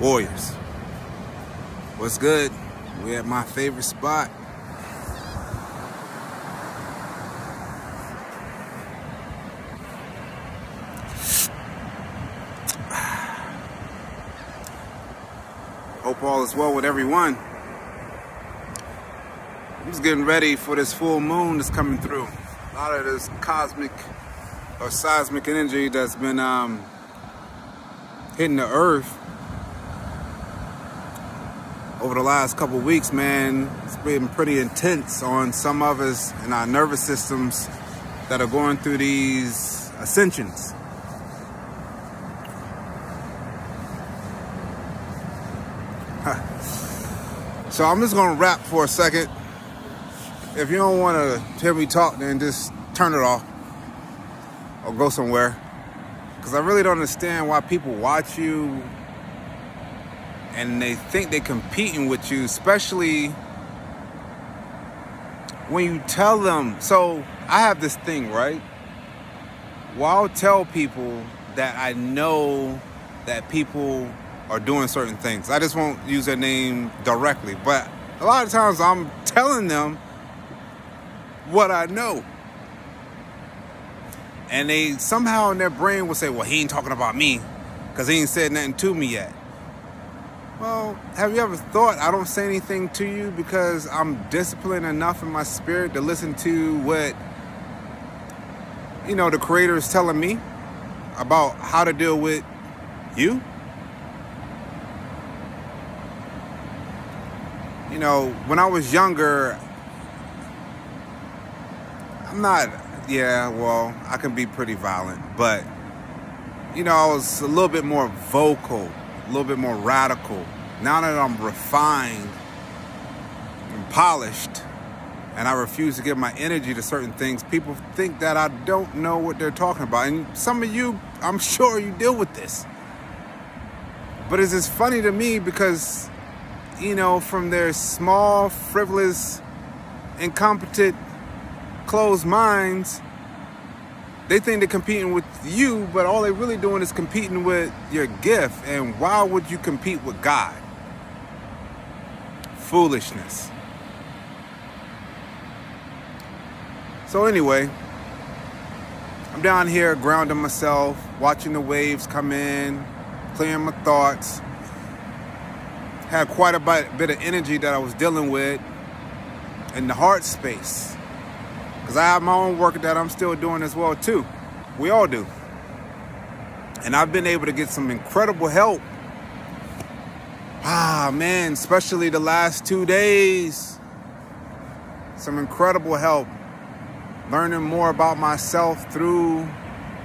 Warriors. What's good? We at my favorite spot. Hope all is well with everyone. I'm just getting ready for this full moon that's coming through. A lot of this cosmic or seismic energy that's been hitting the earth over the last couple weeks, man. It's been pretty intense on some of us in our nervous systems that are going through these ascensions. So I'm just gonna rap for a second. If you don't want to hear me talk, then just turn it off or go somewhere. Because I really don't understand why people watch you and they think they're competing with you, especially when you tell them. So I have this thing, right? Well, I'll tell people that I know that people are doing certain things. I just won't use their name directly, but a lot of times I'm telling them what I know. And they somehow in their brain will say, well, he ain't talking about me because he ain't said nothing to me yet. Well, have you ever thought I don't say anything to you because I'm disciplined enough in my spirit to listen to what, the Creator is telling me about how to deal with you? When I was younger, I can be pretty violent, but, I was a little bit more vocal, a little bit more radical. Now that I'm refined and polished and I refuse to give my energy to certain things, people think that I don't know what they're talking about. And some of you, I'm sure you deal with this. But it's just funny to me because, from their small, frivolous, incompetent, closed minds, they think they're competing with you, but all they're really doing is competing with your gift. And why would you compete with God? Foolishness. So anyway, I'm down here grounding myself, watching the waves come in, clearing my thoughts. Had quite a bit of energy that I was dealing with in the heart space. Because I have my own work that I'm still doing as well too. We all do. And I've been able to get some incredible help. Man, especially the last 2 days. Some incredible help. Learning more about myself through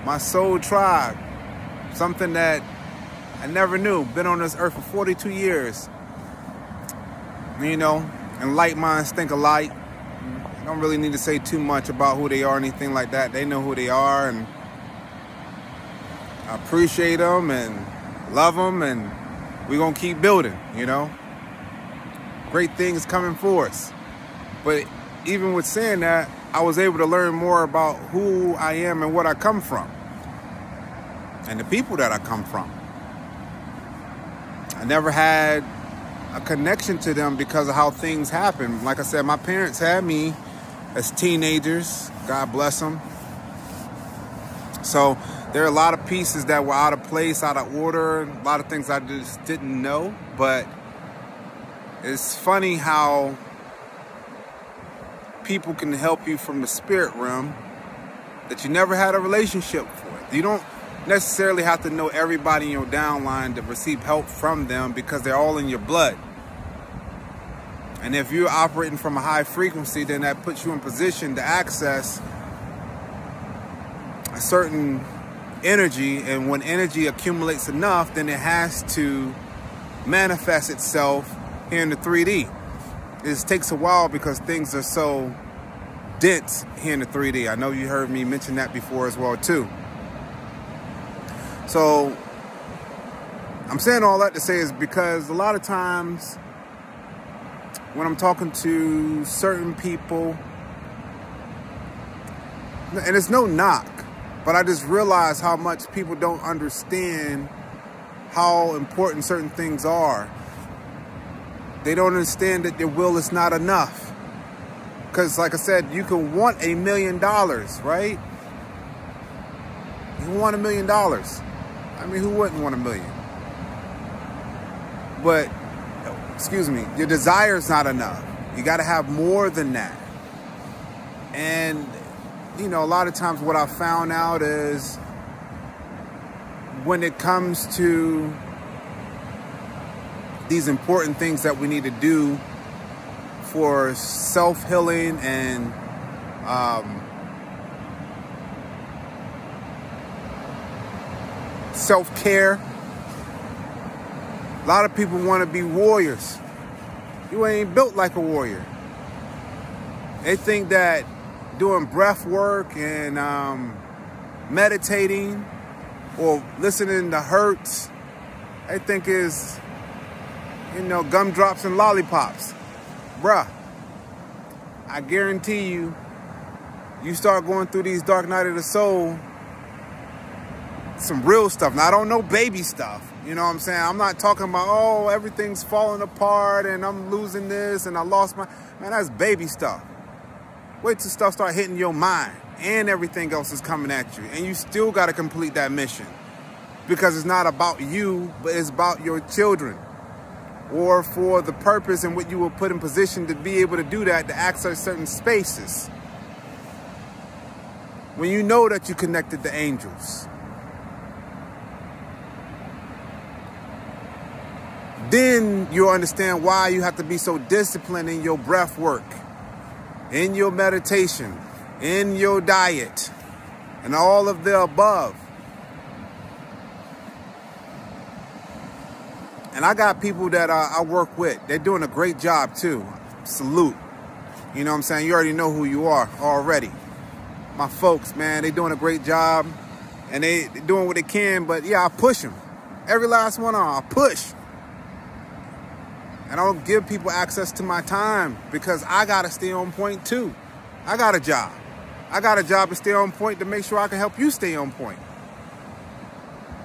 my soul tribe. Something that I never knew. Been on this earth for 42 years. And like minds think alike. I don't really need to say too much about who they are or anything like that. They know who they are, and I appreciate them and love them, and we're going to keep building, Great things coming for us. But even with saying that, I was able to learn more about who I am and what I come from and the people that I come from. I never had a connection to them because of how things happen. Like I said, my parents had me as teenagers. God bless them. So there are a lot of pieces that were out of place, out of order, a lot of things I just didn't know. But it's funny how people can help you from the spirit realm that you never had a relationship with. You don't necessarily have to know everybody in your downline to receive help from them because they're all in your blood. And if you're operating from a high frequency, then that puts you in position to access a certain energy. And when energy accumulates enough, then it has to manifest itself here in the 3D. It just takes a while because things are so dense here in the 3D. I know you heard me mention that before as well too. So I'm saying all that to say is because a lot of times when I'm talking to certain people, and it's no knock, but I just realize how much people don't understand how important certain things are, they don't understand that their will is not enough. Because like I said, you can want $1 million, right? You want $1 million. I mean, who wouldn't want $1 million? But, excuse me, your desire is not enough. You got to have more than that. And, you know, a lot of times what I found out is when it comes to these important things that we need to do for self-healing and self-care, a lot of people want to be warriors. You ain't built like a warrior. They think that doing breath work and meditating or listening to Hertz, they think is, you know, gumdrops and lollipops. Bruh, I guarantee you, you start going through these dark night of the soul, some real stuff. Now, I don't know baby stuff. You know what I'm saying? I'm not talking about, oh, everything's falling apart and I'm losing this and I lost my... Man, that's baby stuff. Wait till stuff start hitting your mind and everything else is coming at you. And you still got to complete that mission. Because it's not about you, but it's about your children. Or for the purpose in which you were put in position to be able to do that, to access certain spaces. When you know that you connected to angels. Then you'll understand why you have to be so disciplined in your breath work, in your meditation, in your diet, and all of the above. And I got people that I work with. They're doing a great job too. Salute. You know what I'm saying? You already know who you are already. My folks, man, they doing a great job. And they doing what they can. But yeah, I push them. Every last one of them, I push. And I don't give people access to my time because I got to stay on point too. I got a job. I got a job to stay on point to make sure I can help you stay on point.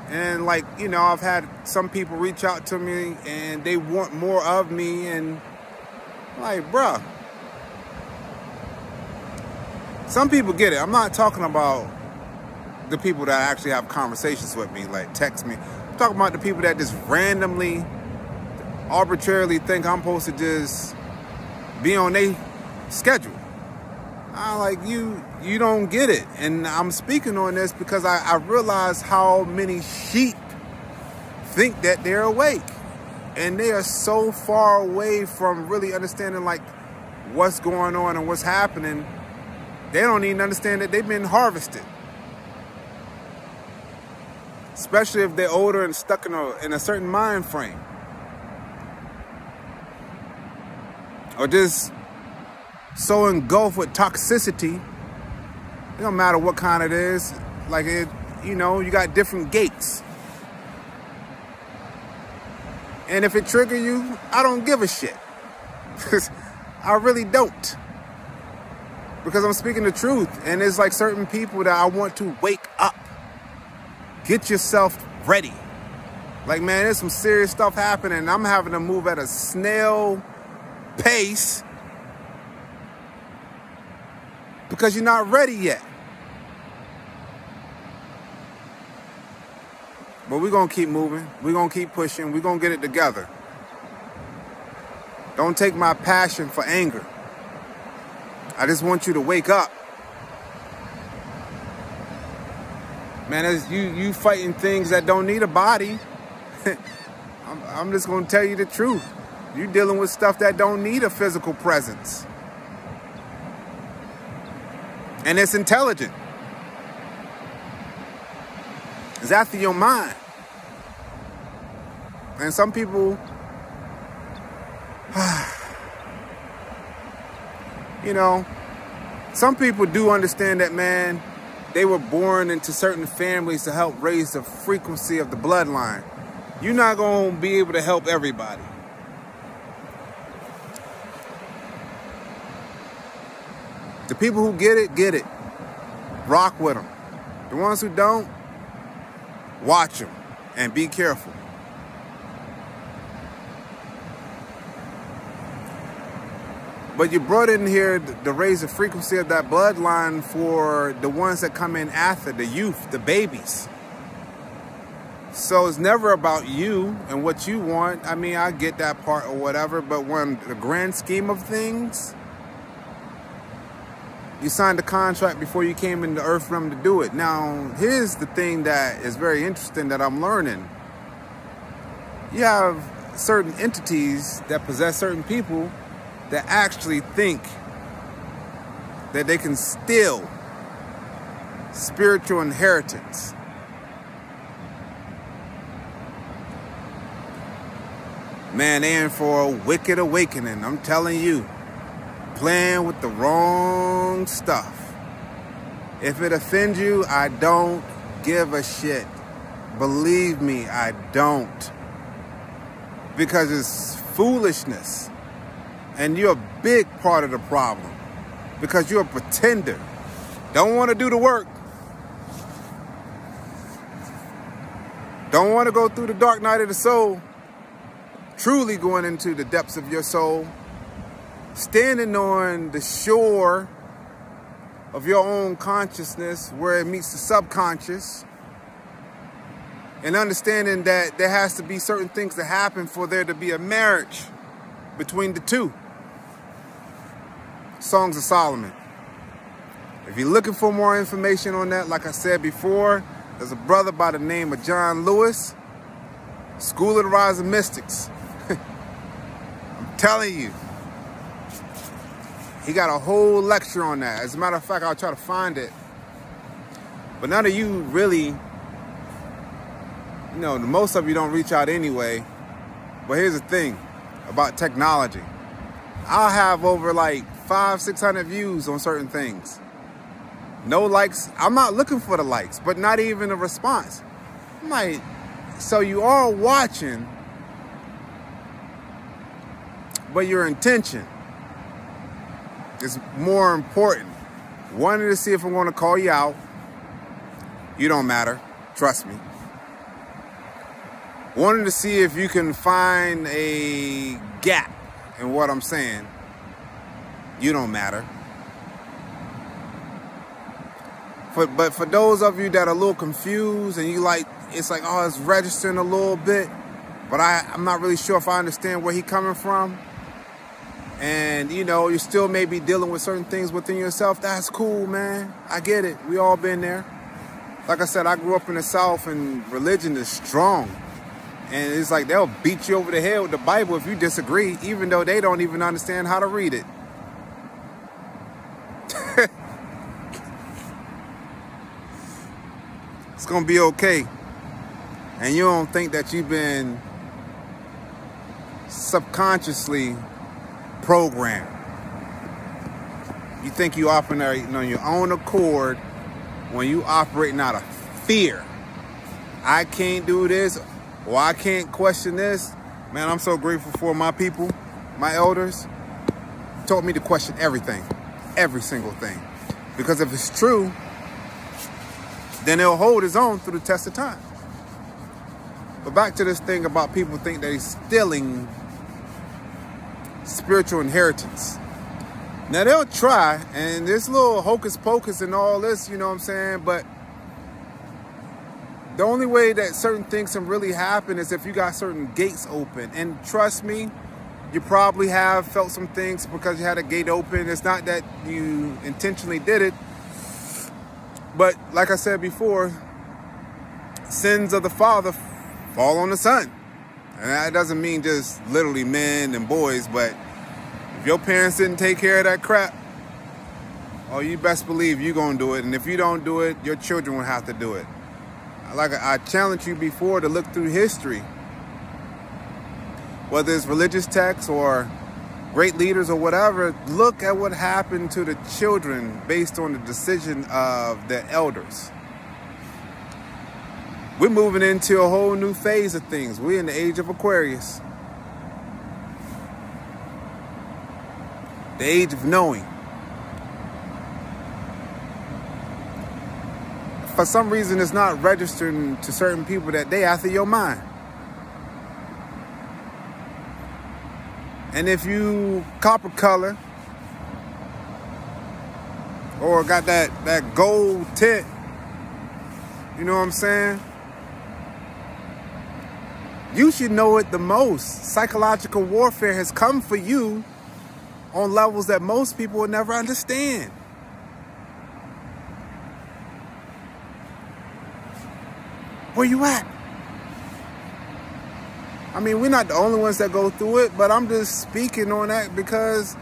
And like, you know, I've had some people reach out to me and they want more of me. And I'm like, bruh, some people get it. I'm not talking about the people that actually have conversations with me, like text me. I'm talking about the people that just randomly, arbitrarily think I'm supposed to just be on their schedule. I'm like, you don't get it. And I'm speaking on this because I realize how many sheep think that they're awake. And they are so far away from really understanding like what's going on and what's happening. They don't even understand that they've been harvested. Especially if they're older and stuck in a certain mind frame. Or just so engulfed with toxicity. It don't matter what kind it is. Like, it, you know, you got different gates. And if it trigger you, I don't give a shit. I really don't. Because I'm speaking the truth. And there's like certain people that I want to wake up. Get yourself ready. Like, man, there's some serious stuff happening. I'm having to move at a snail pace because you're not ready yet. But we're going to keep moving. We're going to keep pushing. We're going to get it together. Don't take my passion for anger. I just want you to wake up. Man, as you fighting things that don't need a body. I'm just going to tell you the truth. You're dealing with stuff that don't need a physical presence. And it's intelligent. It's after your mind. And some people, you know, some people do understand that, man, they were born into certain families to help raise the frequency of the bloodline. You're not going to be able to help everybody. The people who get it. Rock with them. The ones who don't, watch them and be careful. But you brought in here to raise the frequency of that bloodline for the ones that come in after, the youth, the babies. So it's never about you and what you want. I mean, I get that part or whatever, but when the grand scheme of things, you signed the contract before you came in the earth realm to do it. Now, here's the thing that is very interesting that I'm learning. You have certain entities that possess certain people that actually think that they can steal spiritual inheritance. Man, they in for a wicked awakening, I'm telling you. Playing with the wrong stuff. If it offends you, I don't give a shit. Believe me, I don't. Because it's foolishness. And you're a big part of the problem. Because you're a pretender. Don't want to do the work. Don't want to go through the dark night of the soul. Truly going into the depths of your soul. Standing on the shore of your own consciousness where it meets the subconscious. And understanding that there has to be certain things that happen for there to be a marriage between the two. Songs of Solomon. If you're looking for more information on that, like I said before, there's a brother by the name of John Lewis, School of the Rising Mystics. I'm telling you. He got a whole lecture on that. As a matter of fact, I'll try to find it. But none of you really, you know, most of you don't reach out anyway. But here's the thing about technology. I'll have over like 500-600 views on certain things. No likes. I'm not looking for the likes, but not even a response. I'm like, so you are watching, but your intention is more important. Wanted to see if I'm going to call you out. You don't matter. Trust me. Wanted to see if you can find a gap in what I'm saying. You don't matter. But for those of you that are a little confused and you like, it's like, oh, it's registering a little bit, but I'm not really sure if I understand where he's coming from. And, you know, you still may be dealing with certain things within yourself. That's cool, man. I get it. We all been there. Like I said, I grew up in the South and religion is strong. And it's like they'll beat you over the head with the Bible if you disagree, even though they don't even understand how to read it. It's going to be okay. And you don't think that you've been subconsciously programmed. You think you operate on your own accord when you operating out of fear. I can't do this, or I can't question this. Man, I'm so grateful for my people, my elders. Taught me to question everything, every single thing. Because if it's true, then it'll hold its own through the test of time. But back to this thing about people think that he's stealing spiritual inheritance. Now they'll try, and there's little hocus pocus and all this, you know what I'm saying? But the only way that certain things can really happen is if you got certain gates open. And trust me, you probably have felt some things because you had a gate open. It's not that you intentionally did it. But like I said before, sins of the father fall on the son. And that doesn't mean just literally men and boys, but if your parents didn't take care of that crap, oh, you best believe you're going to do it. And if you don't do it, your children will have to do it. Like I challenged you before to look through history, whether it's religious texts or great leaders or whatever. Look at what happened to the children based on the decision of the elders. We're moving into a whole new phase of things. We're in the age of Aquarius. The age of knowing. For some reason, it's not registering to certain people that they after your mind. And if you copper color or got that gold tint. You know what I'm saying? You should know it the most. Psychological warfare has come for you on levels that most people will never understand. Where you at? I mean, we're not the only ones that go through it, but I'm just speaking on that because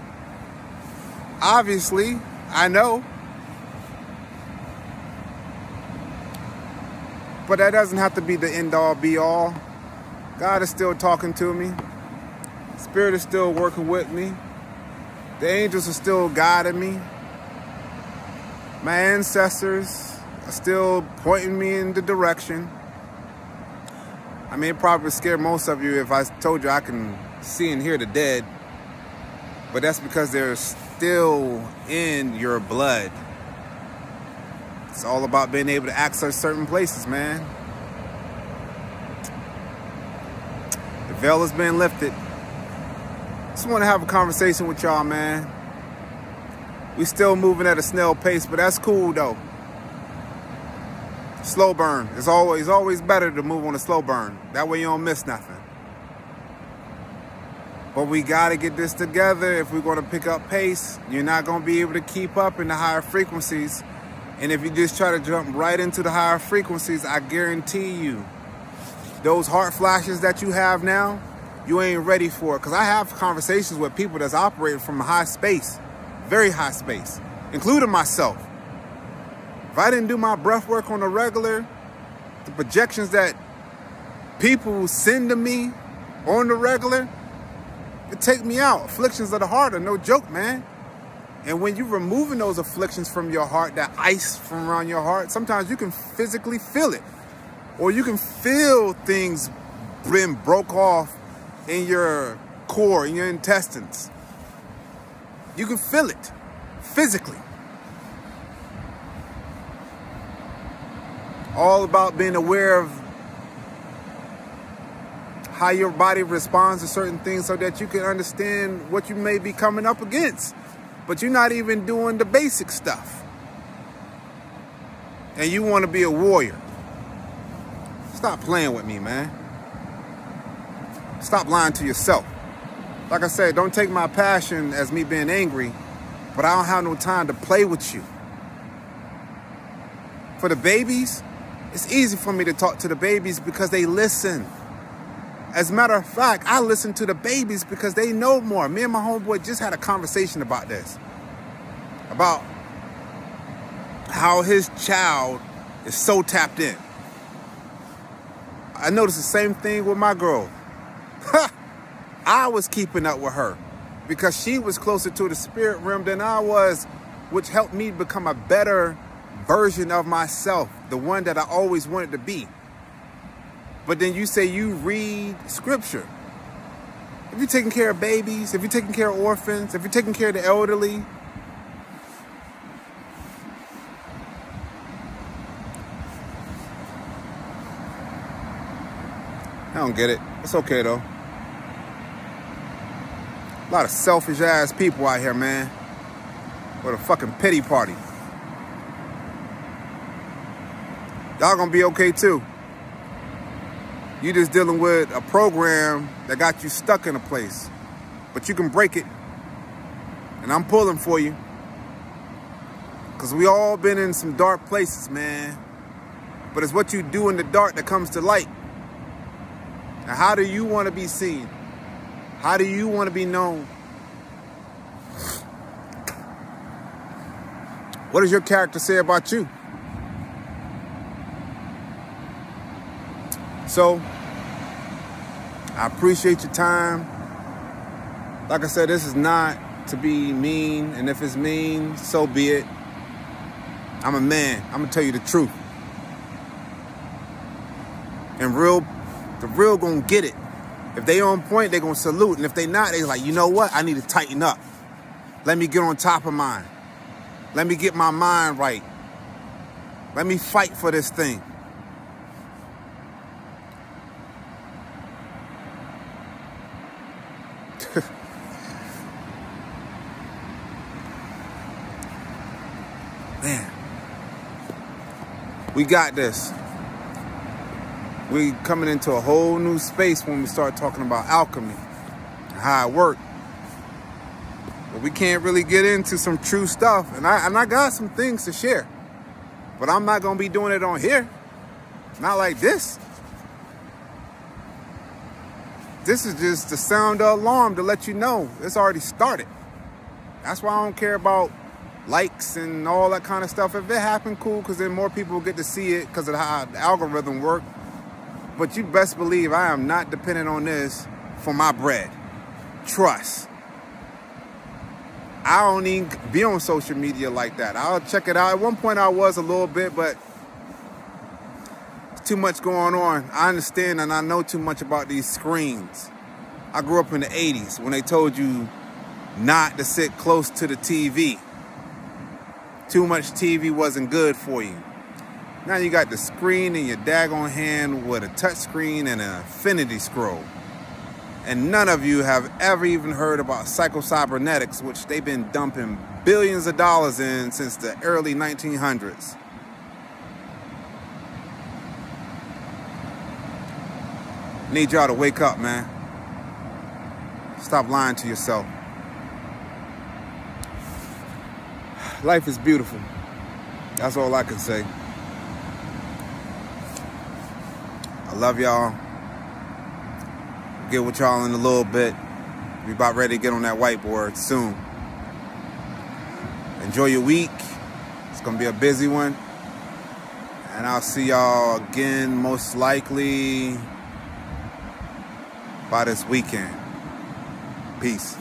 obviously I know. But that doesn't have to be the end all be all. God is still talking to me. Spirit is still working with me. The angels are still guiding me. My ancestors are still pointing me in the direction. I mean, it probably would scare most of you if I told you I can see and hear the dead. But that's because they're still in your blood. It's all about being able to access certain places, man. The veil has been lifted. Just want to have a conversation with y'all, man. We still moving at a snail pace, but that's cool, though. Slow burn. It's always better to move on a slow burn. That way you don't miss nothing. But we got to get this together if we're going to pick up pace. You're not going to be able to keep up in the higher frequencies. And if you just try to jump right into the higher frequencies, I guarantee you, those heart flashes that you have now, you ain't ready for it. Because I have conversations with people that's operating from a high space, very high space, including myself. If I didn't do my breath work on the regular, the projections that people send to me on the regular, it take me out. Afflictions of the heart are no joke, man. And when you're removing those afflictions from your heart, that ice from around your heart, sometimes you can physically feel it. Or you can feel things being broke off in your core, in your intestines. You can feel it physically. All about being aware of how your body responds to certain things so that you can understand what you may be coming up against. But you're not even doing the basic stuff. And you want to be a warrior. Stop playing with me, man. Stop lying to yourself. Like I said, don't take my passion as me being angry, but I don't have no time to play with you. For the babies, it's easy for me to talk to the babies because they listen. As a matter of fact, I listen to the babies because they know more. Me and my homeboy just had a conversation about this. About how his child is so tapped in. I noticed the same thing with my girl. I was keeping up with her because she was closer to the spirit realm than I was, which helped me become a better version of myself, the one that I always wanted to be. But then you say you read scripture. If you're taking care of babies, if you're taking care of orphans, if you're taking care of the elderly, I don't get it. It's okay though. A lot of selfish ass people out here, man. With a fucking pity party. Y'all gonna be okay too. You just dealing with a program that got you stuck in a place. But you can break it. And I'm pulling for you. Because we all been in some dark places, man. But it's what you do in the dark that comes to light. Now, how do you want to be seen? How do you want to be known? What does your character say about you? So, I appreciate your time. Like I said, this is not to be mean. And if it's mean, so be it. I'm a man. I'm going to tell you the truth. And the real gonna get it. If they on point, they gonna salute. And if they not, they like, you know what? I need to tighten up. Let me get on top of mine. Let me get my mind right. Let me fight for this thing. man, we got this. We coming into a whole new space when we start talking about alchemy and how it works. But we can't really get into some true stuff. And I got some things to share. But I'm not going to be doing it on here. Not like this. This is just to sound the alarm to let you know it's already started. That's why I don't care about likes and all that kind of stuff. If it happened, cool, because then more people will get to see it because of how the algorithm works. But you best believe I am not dependent on this for my bread. Trust. I don't even be on social media like that. I'll check it out. At one point I was a little bit, but too much going on. I understand and I know too much about these screens. I grew up in the 80s when they told you not to sit close to the TV. Too much TV wasn't good for you. Now you got the screen in your daggone hand with a touch screen and an infinity scroll. And none of you have ever even heard about psycho-cybernetics, which they've been dumping billions of dollars in since the early 1900s. Need y'all to wake up, man. Stop lying to yourself. Life is beautiful. That's all I can say. I love y'all. Get with y'all in a little bit. We about ready to get on that whiteboard soon. Enjoy your week. It's gonna be a busy one. And I'll see y'all again most likely by this weekend. Peace.